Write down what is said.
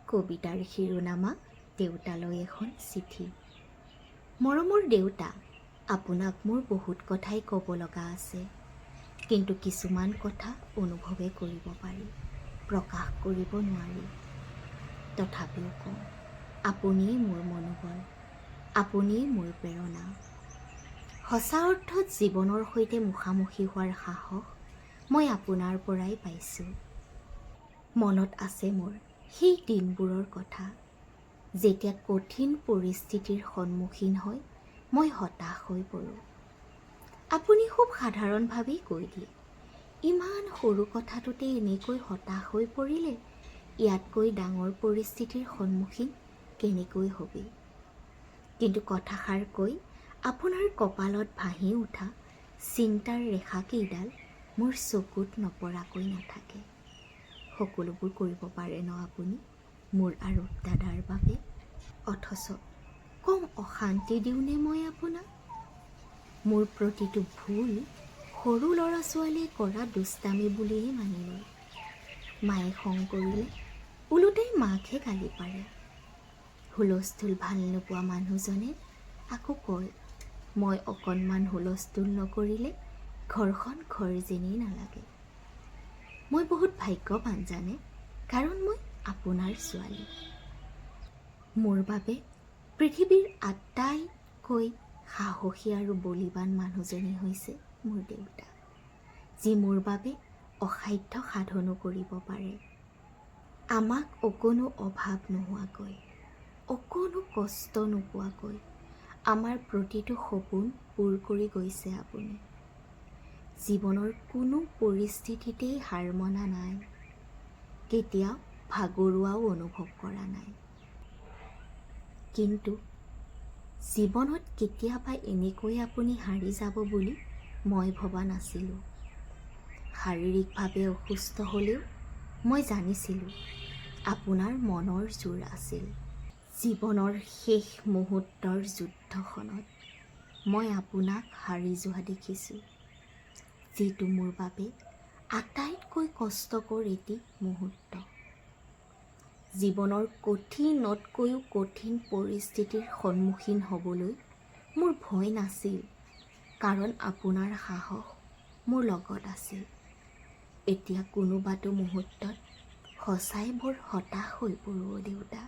কবিতাৰ শিৰোনামা দেউতালৈ এখন চিঠি। মৰমৰ দেউতা, আপোনাক মোৰ বহুত কথাই ক'ব লগা আছে, কিন্তু কিছুমান কথা অনুভৱে কৰিব পাৰি, প্ৰকাশ কৰিব নোৱাৰি। তথাপিও কওঁ, আপুনিয়েই মোৰ মনোবল, আপুনিয়েই মোৰ প্ৰেৰণা। সঁচা অৰ্থত জীৱনৰ সৈতে মুখামুখি হোৱাৰ সাহস মই আপোনাৰ পৰাই পাইছোঁ। মনত আছে মোৰ সেই দিনবোৰৰ কথা, যেতিয়া কঠিন পৰিস্থিতিৰ সন্মুখীন হৈ মই হতাশ হৈ পৰোঁ। আপুনি খুব সাধাৰণভাৱেই কৈ দিয়ে, ইমান সৰু কথাটোতে এনেকৈ হতাশ হৈ পৰিলে, ইয়াতকৈ ডাঙৰ পৰিস্থিতিৰ সন্মুখীন কেনেকৈ হবি? কিন্তু কথাষাৰ কৈ আপোনাৰ কপালত ভাহি উঠা চিন্তাৰ ৰেখাকেইডাল মোৰ চকুত নপৰাকৈ নাথাকে। সকলোবোৰ কৰিব পাৰে ন আপুনি মোৰ আৰু দাদাৰ বাবে? অথচ কম অশান্তি দিওঁনে মই আপোনাক? মোৰ প্ৰতিটো ভুল সৰু ল'ৰা ছোৱালীয়ে কৰা দুষ্টামি বুলিয়েই মানি লয়। মায়ে খং কৰিলে ওলোটাই মাকহে গালি পাৰে। হুলস্থুল ভাল নোপোৱা মানুহজনে আকৌ কয়, মই অকণমান হুলস্থুল নকৰিলে ঘৰখন ঘৰ যেনেই নালাগে। মই বহুত ভাগ্যৱান জানে, কাৰণ মই আপোনাৰ ছোৱালী। মোৰ বাবে পৃথিৱীৰ আটাইতকৈ সাহসী আৰু বলিৱান মানুহজনেই হৈছে মোৰ দেউতা, যি মোৰ বাবে অসাধ্য সাধনো কৰিব পাৰে। আমাক অকণো অভাৱ নোহোৱাকৈ, অকণো কষ্ট নোপোৱাকৈ আমাৰ প্ৰতিটো সপোন পূৰ কৰি গৈছে আপুনি। জীৱনৰ কোনো পৰিস্থিতিতেই হাৰ মনা নাই, কেতিয়াও ভাগৰুৱাও অনুভৱ কৰা নাই। কিন্তু জীৱনত কেতিয়াবা এনেকৈ আপুনি হাৰি যাব বুলি মই ভবা নাছিলোঁ। শাৰীৰিকভাৱে অসুস্থ হ'লেও মই জানিছিলোঁ আপোনাৰ মনৰ জোৰ আছিল। জীৱনৰ শেষ মুহূৰ্তৰ যুদ্ধখনত মই আপোনাক হাৰি যোৱা দেখিছোঁ, যিটো মোৰ বাবে আটাইতকৈ কষ্টকৰ এটি মুহূৰ্ত। জীৱনৰ কঠিনতকৈও কঠিন পৰিস্থিতিৰ সন্মুখীন হ'বলৈ মোৰ ভয় নাছিল, কাৰণ আপোনাৰ সাহস মোৰ লগত আছিল। এতিয়া কোনোবাটো মুহূৰ্তত সঁচাই বৰ হতাশ হৈ পৰোঁ দেউতা।